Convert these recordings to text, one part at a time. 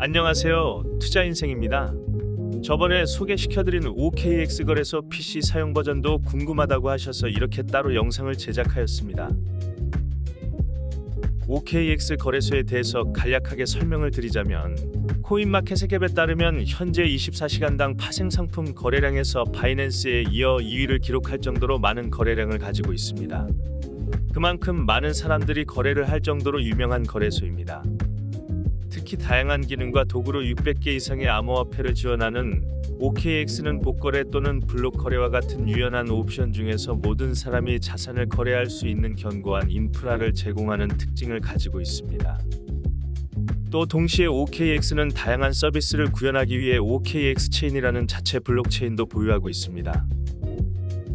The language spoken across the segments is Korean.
안녕하세요. 투자인생입니다. 저번에 소개시켜드린 OKX 거래소 PC 사용 버전도 궁금하다고 하셔서 이렇게 따로 영상을 제작하였습니다. OKX 거래소에 대해서 간략하게 설명을 드리자면, 코인마켓의 캡에 따르면 현재 24시간당 파생 상품 거래량에서 바이낸스에 이어 2위를 기록할 정도로 많은 거래량을 가지고 있습니다. 그만큼 많은 사람들이 거래를 할 정도로 유명한 거래소입니다. 특히 다양한 기능과 도구로 600개 이상의 암호화폐를 지원하는 OKX는 복거래 또는 블록 거래와 같은 유연한 옵션 중에서 모든 사람이 자산을 거래할 수 있는 견고한 인프라를 제공하는 특징을 가지고 있습니다. 또 동시에 OKX는 다양한 서비스를 구현하기 위해 OKX 체인이라는 자체 블록체인도 보유하고 있습니다.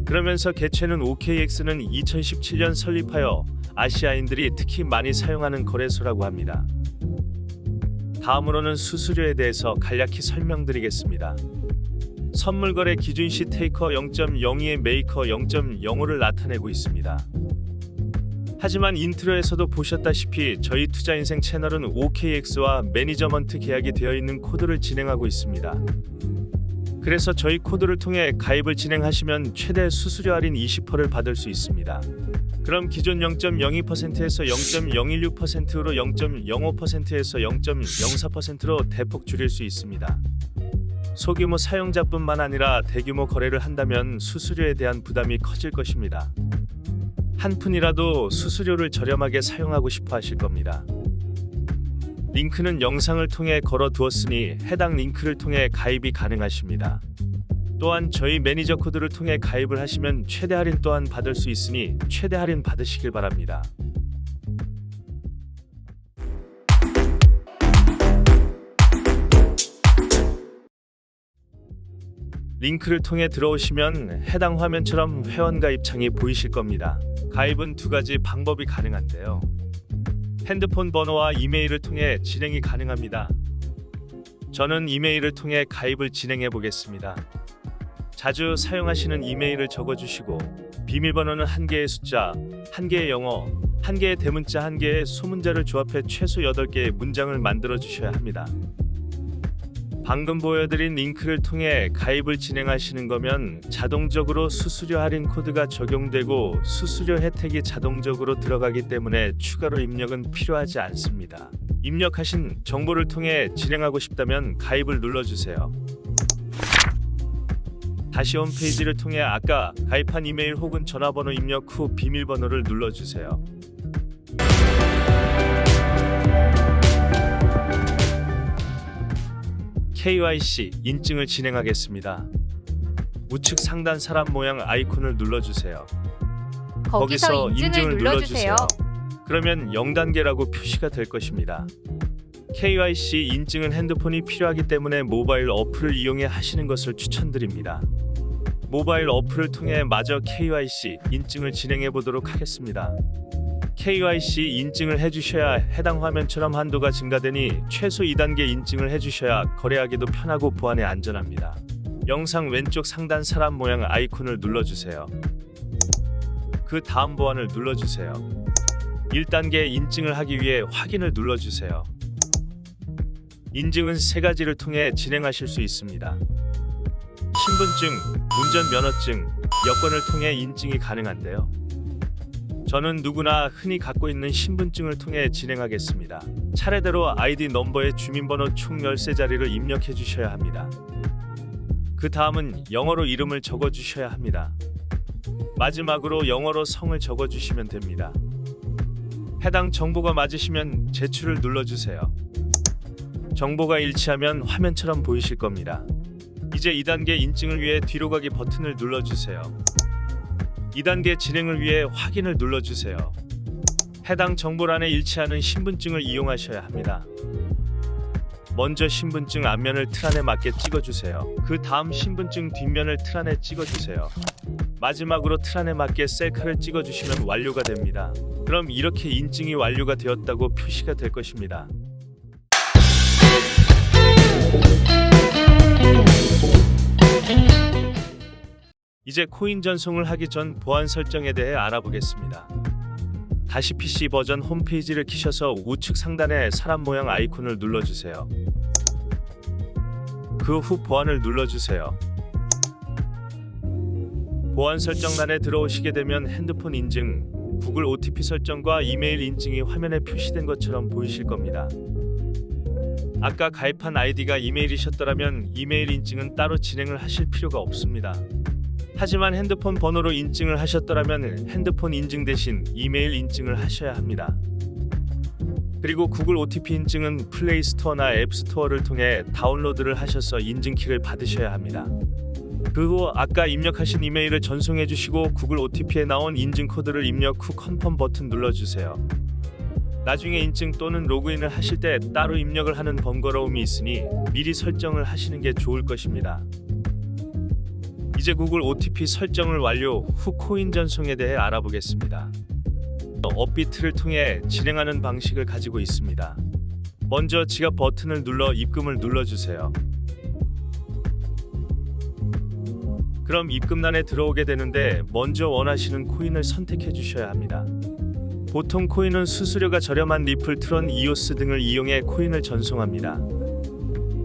그러면서 개최는 OKX는 2017년 설립하여 아시아인들이 특히 많이 사용하는 거래소라고 합니다. 다음으로는 수수료에 대해서 간략히 설명드리겠습니다. 선물거래 기준 시 테이커 0.02에 메이커 0.05를 나타내고 있습니다. 하지만 인트로에서도 보셨다시피 저희 투자인생 채널은 OKX와 매니저먼트 계약이 되어 있는 코드를 진행하고 있습니다. 그래서 저희 코드를 통해 가입을 진행하시면 최대 수수료 할인 20%를 받을 수 있습니다. 그럼 기존 0.02%에서 0.016%로 0.05%에서 0.04%로 대폭 줄일 수 있습니다. 소규모 사용자뿐만 아니라 대규모 거래를 한다면 수수료에 대한 부담이 커질 것입니다. 한 푼이라도 수수료를 저렴하게 사용하고 싶어 하실 겁니다. 링크는 영상을 통해 걸어 두었으니 해당 링크를 통해 가입이 가능하십니다. 또한 저희 매니저 코드를 통해 가입을 하시면 최대 할인 또한 받을 수 있으니 최대 할인 받으시길 바랍니다. 링크를 통해 들어오시면 해당 화면처럼 회원 가입 창이 보이실 겁니다. 가입은 두 가지 방법이 가능한데요. 핸드폰 번호와 이메일을 통해 진행이 가능합니다. 저는 이메일을 통해 가입을 진행해 보겠습니다. 자주 사용하시는 이메일을 적어주시고, 비밀번호는 1개의 숫자, 1개의 영어, 1개의 대문자, 1개의 소문자를 조합해 최소 8개의 문장을 만들어 주셔야 합니다. 방금 보여드린 링크를 통해 가입을 진행하시는 거면 자동적으로 수수료 할인 코드가 적용되고 수수료 혜택이 자동적으로 들어가기 때문에 추가로 입력은 필요하지 않습니다. 입력하신 정보를 통해 진행하고 싶다면 가입을 눌러주세요. 다시 홈페이지를 통해 아까 가입한 이메일 혹은 전화번호 입력 후 비밀번호를 눌러주세요. KYC 인증을 진행하겠습니다. 우측 상단 사람 모양 아이콘을 눌러주세요. 거기서 인증을 눌러주세요. 그러면 0단계라고 표시가 될 것입니다. KYC 인증은 핸드폰이 필요하기 때문에 모바일 어플을 이용해 하시는 것을 추천드립니다. 모바일 어플을 통해 마저 KYC 인증을 진행해 보도록 하겠습니다. KYC 인증을 해주셔야 해당 화면처럼 한도가 증가되니 최소 2단계 인증을 해주셔야 거래하기도 편하고 보안에 안전합니다. 영상 왼쪽 상단 사람 모양 아이콘을 눌러주세요. 그 다음 보안을 눌러주세요. 1단계 인증을 하기 위해 확인을 눌러주세요. 인증은 3가지를 통해 진행하실 수 있습니다. 신분증, 운전면허증, 여권을 통해 인증이 가능한데요. 저는 누구나 흔히 갖고 있는 신분증을 통해 진행하겠습니다. 차례대로 아이디 넘버에 주민번호 총 13자리를 입력해 주셔야 합니다. 그 다음은 영어로 이름을 적어 주셔야 합니다. 마지막으로 영어로 성을 적어 주시면 됩니다. 해당 정보가 맞으시면 제출을 눌러주세요. 정보가 일치하면 화면처럼 보이실 겁니다. 이제 2단계 인증을 위해 뒤로 가기 버튼을 눌러주세요. 2단계 진행을 위해 확인을 눌러주세요. 해당 정보란에 일치하는 신분증을 이용하셔야 합니다. 먼저 신분증 앞면을 틀안에 맞게 찍어주세요. 그 다음 신분증 뒷면을 틀안에 찍어주세요. 마지막으로 틀안에 맞게 셀카를 찍어주시면 완료가 됩니다. 그럼 이렇게 인증이 완료가 되었다고 표시가 될 것입니다. 이제 코인 전송을 하기 전 보안 설정에 대해 알아보겠습니다. 다시 PC 버전 홈페이지를 키셔서 우측 상단에 사람 모양 아이콘을 눌러주세요. 그 후 보안을 눌러주세요. 보안 설정란에 들어오시게 되면 핸드폰 인증, 구글 OTP 설정과 이메일 인증이 화면에 표시된 것처럼 보이실 겁니다. 아까 가입한 아이디가 이메일이셨더라면 이메일 인증은 따로 진행을 하실 필요가 없습니다. 하지만 핸드폰 번호로 인증을 하셨더라면 핸드폰 인증 대신 이메일 인증을 하셔야 합니다. 그리고 구글 OTP 인증은 플레이 스토어나 앱 스토어를 통해 다운로드를 하셔서 인증키를 받으셔야 합니다. 그 후 아까 입력하신 이메일을 전송해 주시고 구글 OTP에 나온 인증 코드를 입력 후 컨펌 버튼 눌러주세요. 나중에 인증 또는 로그인을 하실 때 따로 입력을 하는 번거로움이 있으니 미리 설정을 하시는 게 좋을 것입니다. 이제 구글 OTP 설정을 완료 후 코인 전송에 대해 알아보겠습니다. 업비트를 통해 진행하는 방식을 가지고 있습니다. 먼저 지갑 버튼을 눌러 입금을 눌러주세요. 그럼 입금란에 들어오게 되는데 먼저 원하시는 코인을 선택해 주셔야 합니다. 보통 코인은 수수료가 저렴한 리플, 트론, 이오스 등을 이용해 코인을 전송합니다.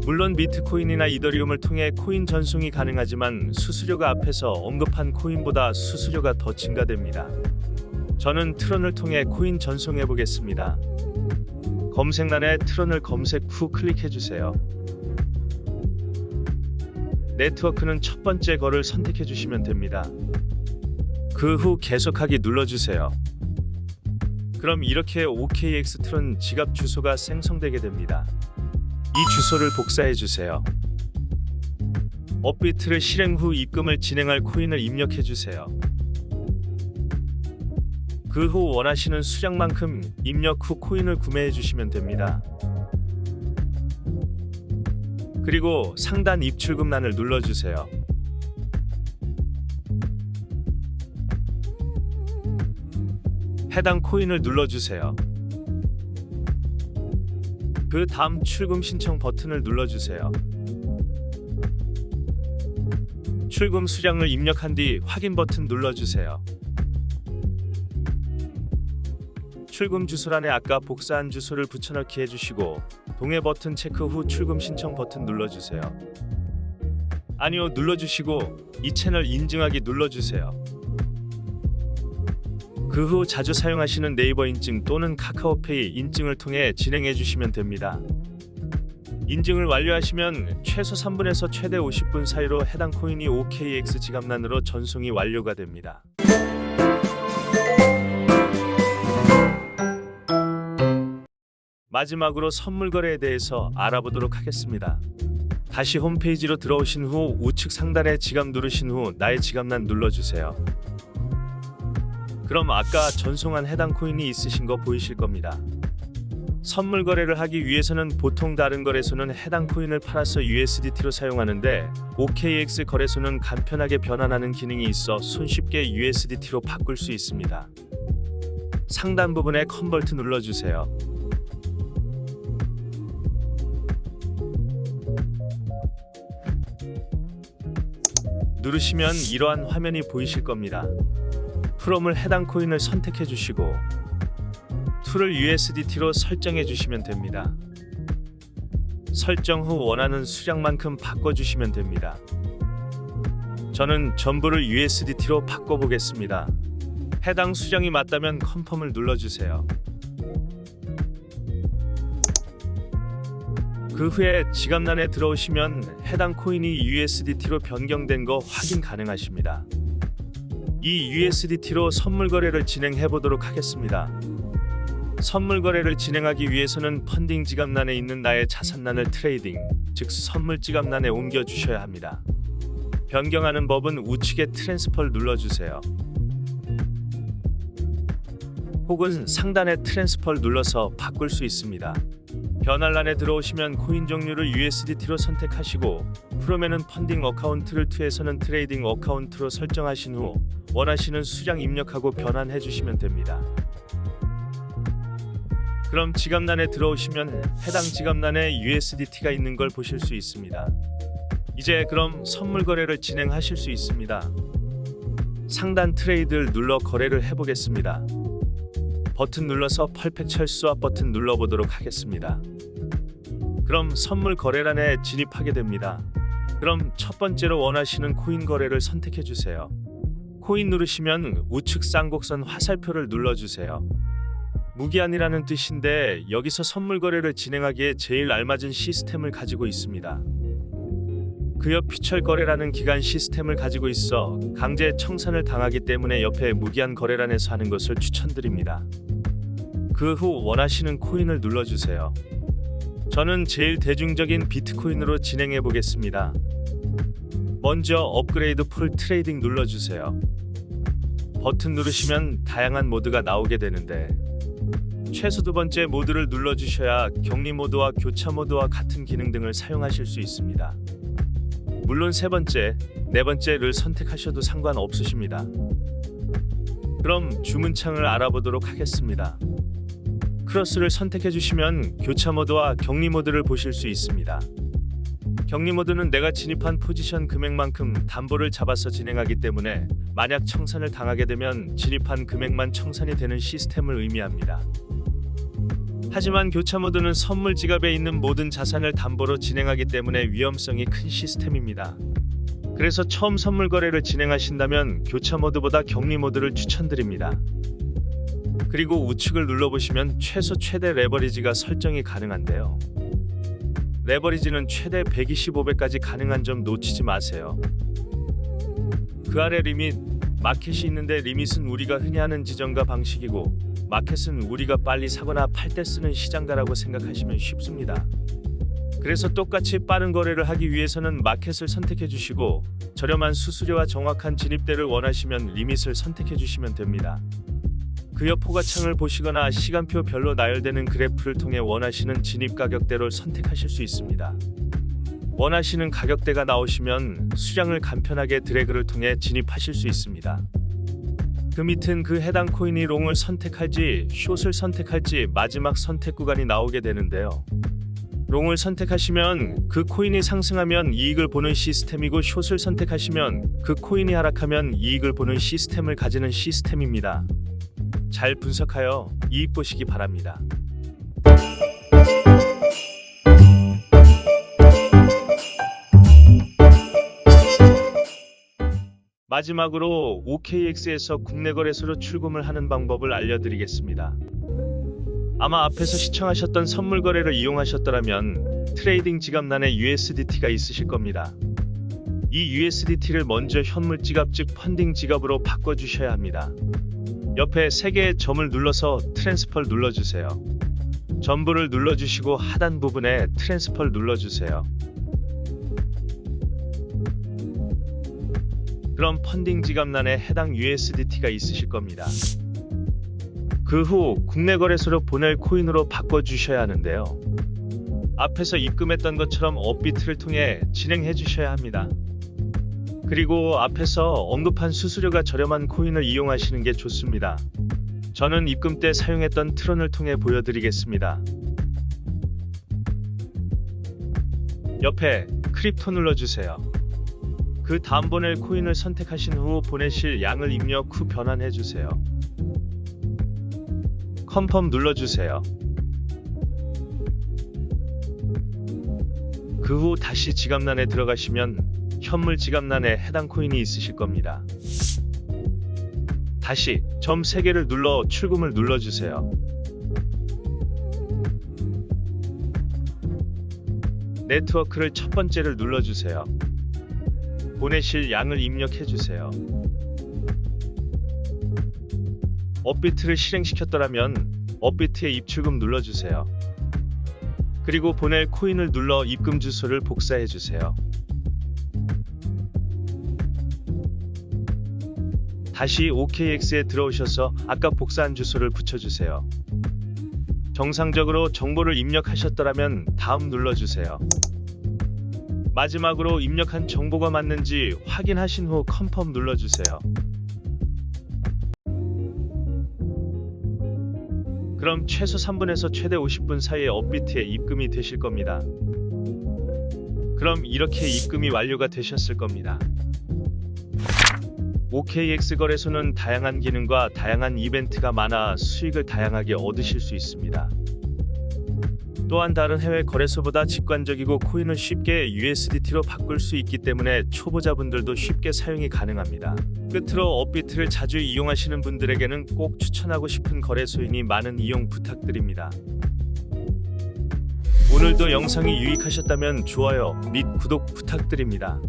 물론 비트코인이나 이더리움을 통해 코인 전송이 가능하지만 수수료가 앞에서 언급한 코인보다 수수료가 더 증가됩니다. 저는 트론을 통해 코인 전송해 보겠습니다. 검색란에 트론을 검색 후 클릭해 주세요. 네트워크는 첫 번째 거를 선택해 주시면 됩니다. 그 후 계속하기 눌러주세요. 그럼 이렇게 OKX 트론 지갑 주소가 생성되게 됩니다. 이 주소를 복사해 주세요. 업비트를 실행 후 입금을 진행할 코인을 입력해 주세요. 그 후 원하시는 수량만큼 입력 후 코인을 구매해 주시면 됩니다. 그리고 상단 입출금란을 눌러주세요. 해당 코인을 눌러주세요. 그 다음 출금 신청 버튼을 눌러주세요. 출금 수량을 입력한 뒤 확인 버튼 눌러주세요. 출금 주소란에 아까 복사한 주소를 붙여넣기 해주시고 동의 버튼 체크 후 출금 신청 버튼 눌러주세요. 아니요 눌러주시고 이 채널 인증하기 눌러주세요. 그 후 자주 사용하시는 네이버 인증 또는 카카오페이 인증을 통해 진행해 주시면 됩니다. 인증을 완료하시면 최소 3분에서 최대 50분 사이로 해당 코인이 OKX 지갑란으로 전송이 완료가 됩니다. 마지막으로 선물 거래에 대해서 알아보도록 하겠습니다. 다시 홈페이지로 들어오신 후 우측 상단에 지갑 누르신 후 나의 지갑란 눌러주세요. 그럼 아까 전송한 해당 코인이 있으신 거 보이실 겁니다. 선물 거래를 하기 위해서는 보통 다른 거래소는 해당 코인을 팔아서 USDT로 사용하는데 OKX 거래소는 간편하게 변환하는 기능이 있어 손쉽게 USDT로 바꿀 수 있습니다. 상단 부분에 컨버트 눌러주세요. 누르시면 이러한 화면이 보이실 겁니다. 프롬을 해당 코인을 선택해 주시고 툴을 USDT로 설정해 주시면 됩니다. 설정 후 원하는 수량만큼 바꿔주시면 됩니다. 저는 전부를 USDT로 바꿔보겠습니다. 해당 수량이 맞다면 컨펌을 눌러주세요. 그 후에 지갑란에 들어오시면 해당 코인이 USDT로 변경된 거 확인 가능하십니다. 이 USDT로 선물 거래를 진행해 보도록 하겠습니다. 선물 거래를 진행하기 위해서는 펀딩 지갑란에 있는 나의 자산란을 트레이딩, 즉 선물 지갑란에 옮겨 주셔야 합니다. 변경하는 법은 우측에 트랜스퍼를 눌러주세요. 혹은 상단에 트랜스퍼를 눌러서 바꿀 수 있습니다. 변환란에 들어오시면 코인 종류를 USDT로 선택하시고 프롬에는 펀딩 어카운트를 투에서는 트레이딩 어카운트로 설정하신 후 원하시는 수량 입력하고 변환해 주시면 됩니다. 그럼 지갑란에 들어오시면 해당 지갑란에 USDT가 있는 걸 보실 수 있습니다. 이제 그럼 선물 거래를 진행하실 수 있습니다. 상단 트레이드를 눌러 거래를 해보겠습니다. 버튼 눌러서 퍼펙트 스왑 버튼 눌러보도록 하겠습니다. 그럼 선물 거래란에 진입하게 됩니다. 그럼 첫 번째로 원하시는 코인 거래를 선택해 주세요. 코인 누르시면 우측 쌍곡선 화살표를 눌러주세요. 무기한이라는 뜻인데 여기서 선물 거래를 진행하기에 제일 알맞은 시스템을 가지고 있습니다. 그 옆 퓨처 거래라는 기간 시스템을 가지고 있어 강제 청산을 당하기 때문에 옆에 무기한 거래란에서 하는 것을 추천드립니다. 그 후 원하시는 코인을 눌러주세요. 저는 제일 대중적인 비트코인으로 진행해 보겠습니다. 먼저 업그레이드 풀 트레이딩 눌러주세요. 버튼 누르시면 다양한 모드가 나오게 되는데 최소 두 번째 모드를 눌러주셔야 격리 모드와 교차 모드와 같은 기능 등을 사용하실 수 있습니다. 물론 세 번째, 네 번째를 선택하셔도 상관없으십니다. 그럼 주문창을 알아보도록 하겠습니다. 크로스를 선택해 주시면 교차 모드와 격리 모드를 보실 수 있습니다. 격리 모드는 내가 진입한 포지션 금액만큼 담보를 잡아서 진행하기 때문에 만약 청산을 당하게 되면 진입한 금액만 청산이 되는 시스템을 의미합니다. 하지만 교차 모드는 선물 지갑에 있는 모든 자산을 담보로 진행하기 때문에 위험성이 큰 시스템입니다. 그래서 처음 선물 거래를 진행하신다면 교차 모드보다 격리 모드를 추천드립니다. 그리고 우측을 눌러보시면 최소 최대 레버리지가 설정이 가능한데요. 레버리지는 최대 125배까지 가능한 점 놓치지 마세요. 그 아래 리밋, 마켓이 있는데 리밋은 우리가 흔히 하는 지정가 방식이고 마켓은 우리가 빨리 사거나 팔 때 쓰는 시장가라고 생각하시면 쉽습니다. 그래서 똑같이 빠른 거래를 하기 위해서는 마켓을 선택해 주시고 저렴한 수수료와 정확한 진입대를 원하시면 리밋을 선택해 주시면 됩니다. 그 옆 포괄창을 보시거나 시간표별로 나열되는 그래프를 통해 원하시는 진입 가격대를 선택하실 수 있습니다. 원하시는 가격대가 나오시면 수량을 간편하게 드래그를 통해 진입하실 수 있습니다. 그 밑은 그 해당 코인이 롱을 선택할지 숏을 선택할지 마지막 선택 구간이 나오게 되는데요. 롱을 선택하시면 그 코인이 상승하면 이익을 보는 시스템이고 숏을 선택하시면 그 코인이 하락하면 이익을 보는 시스템을 가지는 시스템입니다. 잘 분석하여 이익 보시기 바랍니다. 마지막으로 OKX에서 국내 거래소로 출금을 하는 방법을 알려드리겠습니다. 아마 앞에서 시청하셨던 선물 거래를 이용하셨더라면 트레이딩 지갑란에 USDT가 있으실 겁니다. 이 USDT를 먼저 현물 지갑 즉 펀딩 지갑으로 바꿔주셔야 합니다. 옆에 3개의 점을 눌러서 트랜스퍼를 눌러주세요. 전부를 눌러주시고 하단 부분에 트랜스퍼를 눌러주세요. 그럼 펀딩 지갑란에 해당 USDT가 있으실 겁니다. 그 후 국내 거래소로 보낼 코인으로 바꿔주셔야 하는데요. 앞에서 입금했던 것처럼 업비트를 통해 진행해 주셔야 합니다. 그리고 앞에서 언급한 수수료가 저렴한 코인을 이용하시는 게 좋습니다. 저는 입금 때 사용했던 트론을 통해 보여드리겠습니다. 옆에 크립토 눌러주세요. 그 다음 보낼 코인을 선택하신 후 보내실 양을 입력 후 변환해주세요. 컨펌 눌러주세요. 그 후 다시 지갑란에 들어가시면 현물 지갑란에 해당 코인이 있으실 겁니다. 다시 점 3개를 눌러 출금을 눌러주세요. 네트워크를 첫 번째를 눌러주세요. 보내실 양을 입력해주세요. 업비트를 실행시켰더라면 업비트에 입출금 눌러주세요. 그리고 보낼 코인을 눌러 입금 주소를 복사해주세요. 다시 OKX에 들어오셔서 아까 복사한 주소를 붙여주세요. 정상적으로 정보를 입력하셨더라면 다음 눌러주세요. 마지막으로 입력한 정보가 맞는지 확인하신 후 컨펌 눌러주세요. 그럼 최소 3분에서 최대 50분 사이에 업비트에 입금이 되실 겁니다. 그럼 이렇게 입금이 완료가 되셨을 겁니다. OKX 거래소는 다양한 기능과 다양한 이벤트가 많아 수익을 다양하게 얻으실 수 있습니다. 또한 다른 해외 거래소보다 직관적이고 코인을 쉽게 USDT로 바꿀 수 있기 때문에 초보자분들도 쉽게 사용이 가능합니다. 끝으로 업비트를 자주 이용하시는 분들에게는 꼭 추천하고 싶은 거래소이니 많은 이용 부탁드립니다. 오늘도 영상이 유익하셨다면 좋아요 및 구독 부탁드립니다.